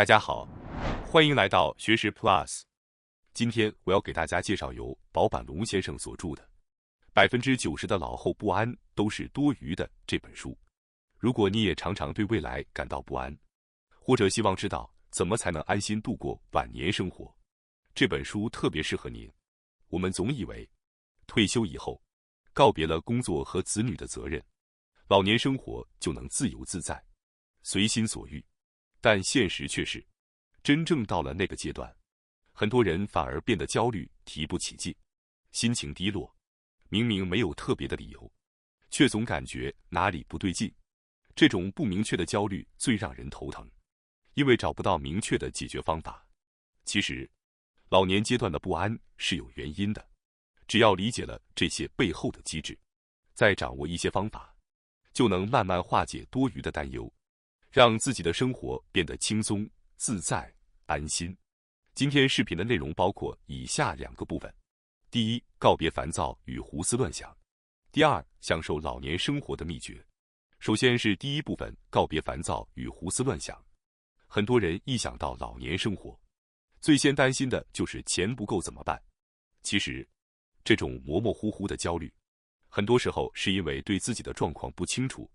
大家好，欢迎来到学识 Plus。今天我要给大家介绍由保坂龙先生所著的《90%的老后不安都是多余的》这本书。如果你也常常对未来感到不安，或者希望知道怎么才能安心度过晚年生活，这本书特别适合您。我们总以为退休以后，告别了工作和子女的责任，老年生活就能自由自在，随心所欲。但现实却是，真正到了那个阶段，很多人反而变得焦虑，提不起劲，心情低落。明明没有特别的理由，却总感觉哪里不对劲。这种不明确的焦虑最让人头疼，因为找不到明确的解决方法。其实，老年阶段的不安是有原因的，只要理解了这些背后的机制，再掌握一些方法，就能慢慢化解多余的担忧，让自己的生活变得轻松、自在、安心。今天视频的内容包括以下2个部分：第一，告别烦躁与胡思乱想；第二，享受老年生活的秘诀。首先是第一部分，告别烦躁与胡思乱想。很多人一想到老年生活，最先担心的就是钱不够怎么办。其实，这种模模糊糊的焦虑，很多时候是因为对自己的状况不清楚。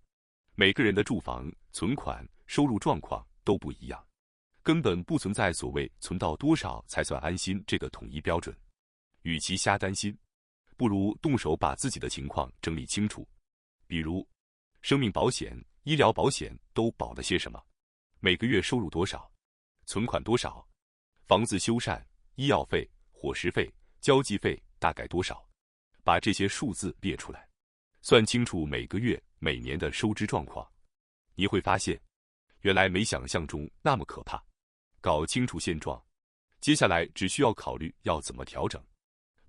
每个人的住房、存款、收入状况都不一样，根本不存在所谓存到多少才算安心这个统一标准。与其瞎担心，不如动手把自己的情况整理清楚。比如，生命保险、医疗保险都保了些什么？每个月收入多少？存款多少？房子修缮、医药费、伙食费、交际费大概多少？把这些数字列出来，算清楚每个月、每年的收支状况，你会发现，原来没想象中那么可怕。搞清楚现状，接下来只需要考虑要怎么调整，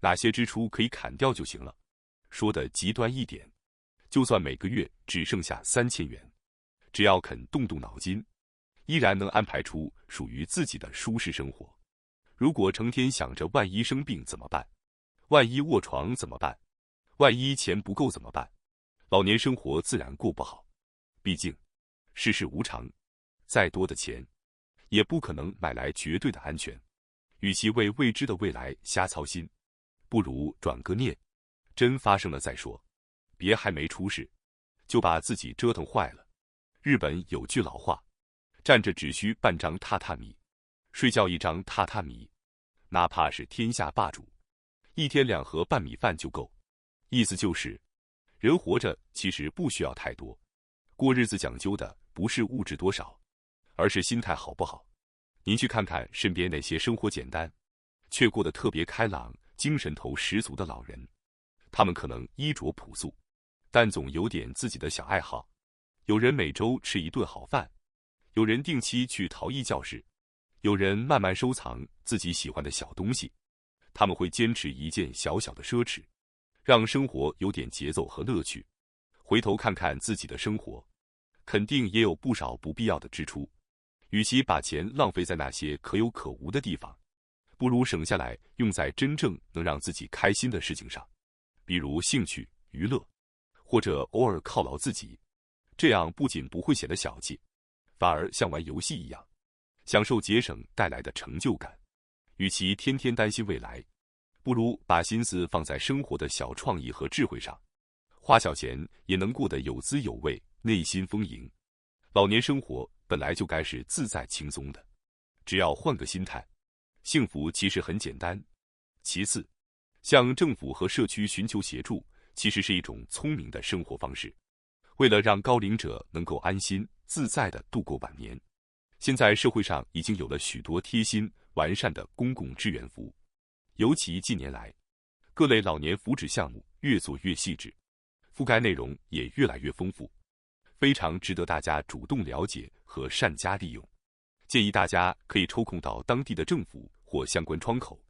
哪些支出可以砍掉就行了。说的极端一点，就算每个月只剩下3000元，只要肯动动脑筋，依然能安排出属于自己的舒适生活。如果成天想着万一生病怎么办？万一卧床怎么办？万一钱不够怎么办？老年生活自然过不好。毕竟，世事无常，再多的钱，也不可能买来绝对的安全。与其为未知的未来瞎操心，不如转个念，真发生了再说，别还没出事，就把自己折腾坏了。日本有句老话，站着只需半张榻榻米，睡觉一张榻榻米，哪怕是天下霸主，一天2盒半米饭就够。意思就是，人活着其实不需要太多，过日子讲究的不是物质多少，而是心态好不好。您去看看身边那些生活简单，却过得特别开朗、精神头十足的老人，他们可能衣着朴素，但总有点自己的小爱好。有人每周吃一顿好饭，有人定期去陶艺教室，有人慢慢收藏自己喜欢的小东西。他们会坚持一件小小的奢侈，让生活有点节奏和乐趣。回头看看自己的生活，肯定也有不少不必要的支出。与其把钱浪费在那些可有可无的地方，不如省下来用在真正能让自己开心的事情上，比如兴趣、娱乐，或者偶尔犒劳自己。这样不仅不会显得小气，反而像玩游戏一样，享受节省带来的成就感。与其天天担心未来，不如把心思放在生活的小创意和智慧上，花小钱也能过得有滋有味，内心丰盈。老年生活本来就该是自在轻松的，只要换个心态，幸福其实很简单。其次，向政府和社区寻求协助，其实是一种聪明的生活方式。为了让高龄者能够安心自在地度过晚年，现在社会上已经有了许多贴心完善的公共支援服务。尤其近年来，各类老年福祉项目越做越细致，覆盖内容也越来越丰富，非常值得大家主动了解和善加利用。建议大家可以抽空到当地的政府或相关窗口，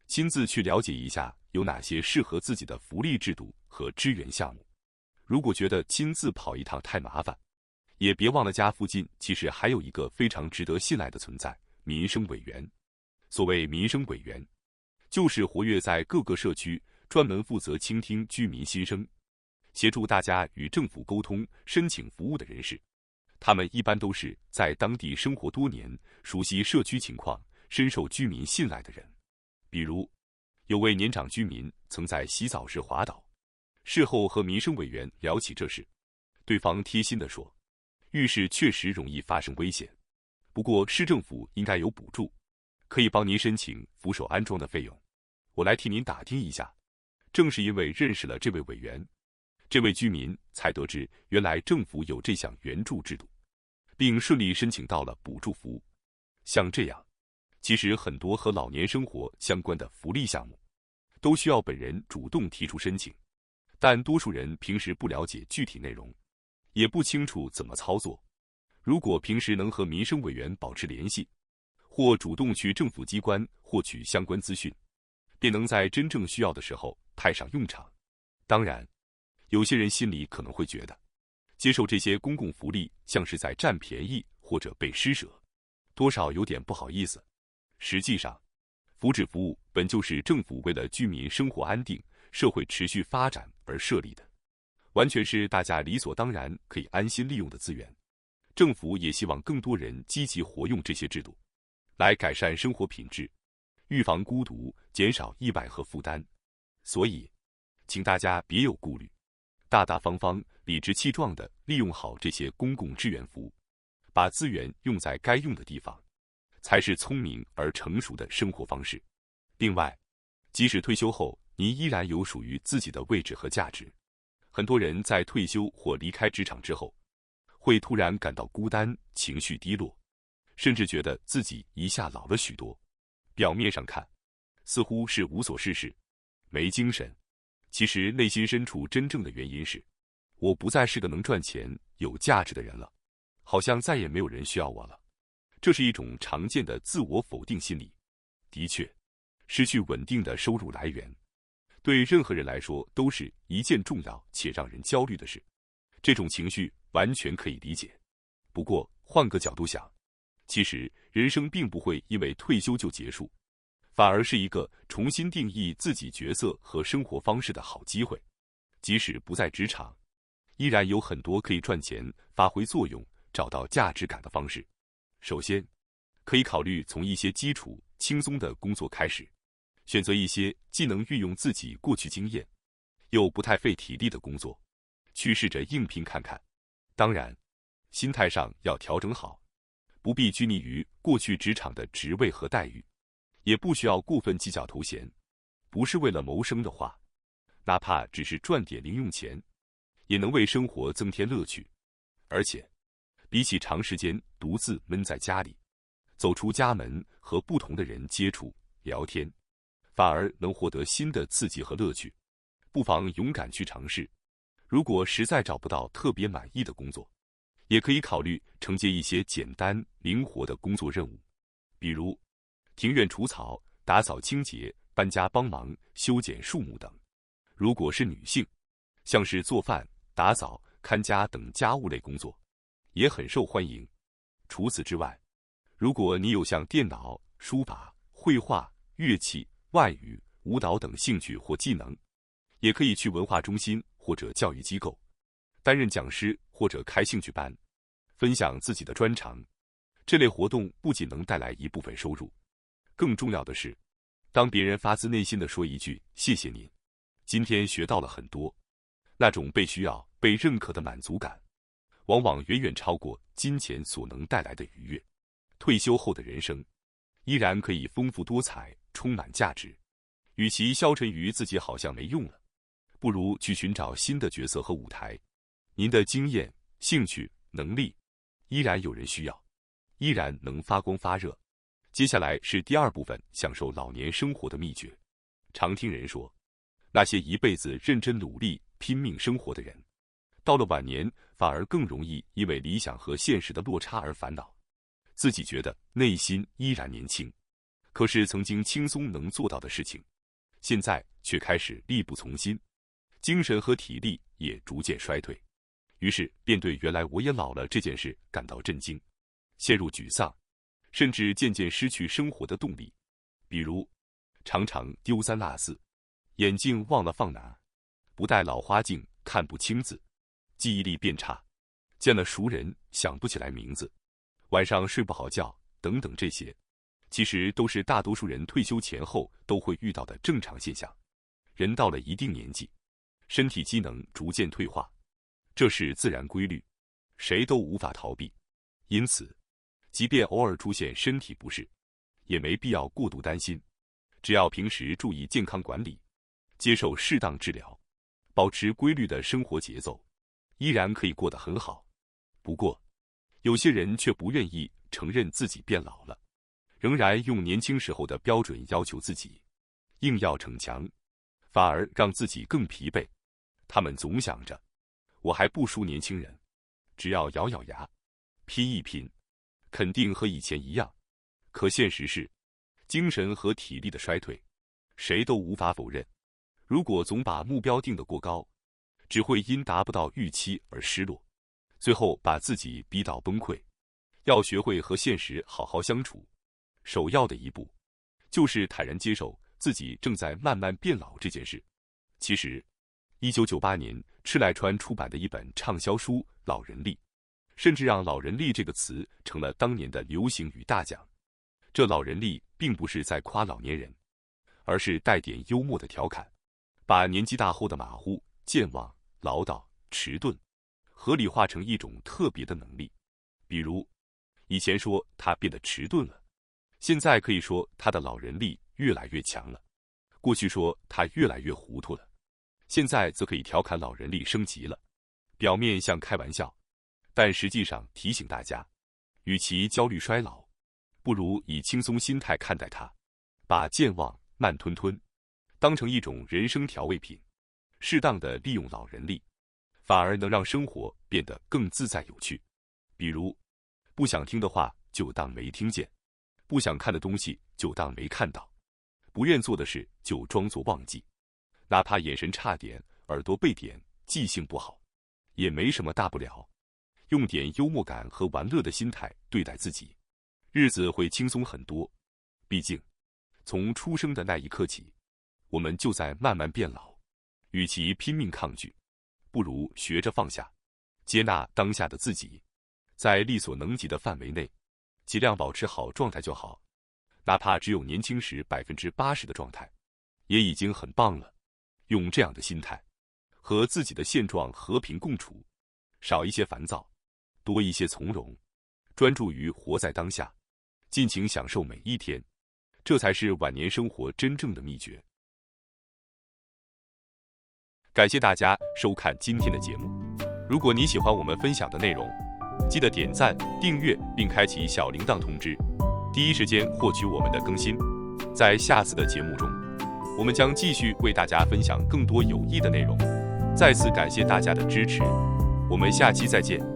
亲自去了解一下有哪些适合自己的福利制度和支援项目。如果觉得亲自跑一趟太麻烦，也别忘了家附近其实还有一个非常值得信赖的存在——民生委员。所谓民生委员，就是活跃在各个社区，专门负责倾听居民心声，协助大家与政府沟通、申请服务的人士。他们一般都是在当地生活多年、熟悉社区情况、深受居民信赖的人。比如，有位年长居民曾在洗澡时滑倒，事后和民生委员聊起这事，对方贴心地说：“浴室确实容易发生危险，不过市政府应该有补助，可以帮您申请扶手安装的费用，我来替您打听一下。”正是因为认识了这位委员，这位居民才得知原来政府有这项援助制度，并顺利申请到了补助服务。像这样，其实很多和老年生活相关的福利项目，都需要本人主动提出申请，但多数人平时不了解具体内容，也不清楚怎么操作。如果平时能和民生委员保持联系，或主动去政府机关获取相关资讯，便能在真正需要的时候派上用场。当然，有些人心里可能会觉得，接受这些公共福利像是在占便宜或者被施舍，多少有点不好意思。实际上，福祉服务本就是政府为了居民生活安定、社会持续发展而设立的，完全是大家理所当然可以安心利用的资源。政府也希望更多人积极活用这些制度，来改善生活品质，预防孤独，减少意外和负担。所以，请大家别有顾虑，大大方方、理直气壮地利用好这些公共支援服务，把资源用在该用的地方，才是聪明而成熟的生活方式。另外，即使退休后您依然有属于自己的位置和价值，很多人在退休或离开职场之后，会突然感到孤单、情绪低落，甚至觉得自己一下老了许多。表面上看，似乎是无所事事、没精神，其实内心深处真正的原因是，我不再是个能赚钱、有价值的人了，好像再也没有人需要我了。这是一种常见的自我否定心理。的确，失去稳定的收入来源，对任何人来说都是一件重要且让人焦虑的事。这种情绪完全可以理解。不过，换个角度想，其实人生并不会因为退休就结束，反而是一个重新定义自己角色和生活方式的好机会。即使不在职场，依然有很多可以赚钱、发挥作用、找到价值感的方式。首先，可以考虑从一些基础、轻松的工作开始，选择一些既能运用自己过去经验，又不太费体力的工作，去试着应聘看看。当然，心态上要调整好，不必拘泥于过去职场的职位和待遇，也不需要过分计较头衔。不是为了谋生的话，哪怕只是赚点零用钱，也能为生活增添乐趣。而且，比起长时间独自闷在家里，走出家门和不同的人接触聊天，反而能获得新的刺激和乐趣。不妨勇敢去尝试。如果实在找不到特别满意的工作，也可以考虑承接一些简单灵活的工作任务，比如庭院除草、打扫清洁、搬家帮忙、修剪树木等。如果是女性，像是做饭、打扫、看家等家务类工作，也很受欢迎。除此之外，如果你有像电脑、书法、绘画、乐器、外语、舞蹈等兴趣或技能，也可以去文化中心或者教育机构担任讲师或者开兴趣班，分享自己的专长。这类活动不仅能带来一部分收入，更重要的是，当别人发自内心地说一句“谢谢您，今天学到了很多”，那种被需要、被认可的满足感，往往远远超过金钱所能带来的愉悦。退休后的人生依然可以丰富多彩，充满价值。与其消沉于自己好像没用了，不如去寻找新的角色和舞台。您的经验、兴趣、能力依然有人需要，依然能发光发热。接下来是第二部分，享受老年生活的秘诀。常听人说，那些一辈子认真努力、拼命生活的人，到了晚年反而更容易因为理想和现实的落差而烦恼。自己觉得内心依然年轻，可是曾经轻松能做到的事情，现在却开始力不从心，精神和体力也逐渐衰退。于是便对原来我也老了这件事感到震惊，陷入沮丧，甚至渐渐失去生活的动力。比如常常丢三落四，眼镜忘了放哪儿，不戴老花镜看不清字，记忆力变差，见了熟人想不起来名字，晚上睡不好觉等等，这些其实都是大多数人退休前后都会遇到的正常现象。人到了一定年纪，身体机能逐渐退化，这是自然规律，谁都无法逃避。因此，即便偶尔出现身体不适，也没必要过度担心。只要平时注意健康管理，接受适当治疗，保持规律的生活节奏，依然可以过得很好。不过，有些人却不愿意承认自己变老了，仍然用年轻时候的标准要求自己，硬要逞强，反而让自己更疲惫。他们总想着，我还不输年轻人，只要咬咬牙，拼一拼，肯定和以前一样。可现实是，精神和体力的衰退，谁都无法否认。如果总把目标定得过高，只会因达不到预期而失落，最后把自己逼到崩溃。要学会和现实好好相处，首要的一步，就是坦然接受自己正在慢慢变老这件事。其实，1998年赤濑川出版的一本畅销书《老人力》，甚至让“老人力”这个词成了当年的流行语大奖。这老人力并不是在夸老年人，而是带点幽默的调侃，把年纪大后的马虎、健忘、唠叨、迟钝合理化成一种特别的能力。比如，以前说他变得迟钝了，现在可以说他的老人力越来越强了；过去说他越来越糊涂了，现在则可以调侃老人力升级了。表面像开玩笑，但实际上提醒大家，与其焦虑衰老，不如以轻松心态看待它，把健忘、慢吞吞当成一种人生调味品，适当的利用老人力，反而能让生活变得更自在有趣。比如，不想听的话就当没听见，不想看的东西就当没看到，不愿做的事就装作忘记，哪怕眼神差点、耳朵背点、记性不好，也没什么大不了。用点幽默感和玩乐的心态对待自己，日子会轻松很多。毕竟，从出生的那一刻起，我们就在慢慢变老。与其拼命抗拒，不如学着放下，接纳当下的自己，在力所能及的范围内，尽量保持好状态就好。哪怕只有年轻时80%的状态，也已经很棒了。用这样的心态，和自己的现状和平共处，少一些烦躁，多一些从容，专注于活在当下，尽情享受每一天，这才是晚年生活真正的秘诀。感谢大家收看今天的节目。如果你喜欢我们分享的内容，记得点赞、订阅并开启小铃铛通知，第一时间获取我们的更新。在下次的节目中，我们将继续为大家分享更多有益的内容。再次感谢大家的支持，我们下期再见。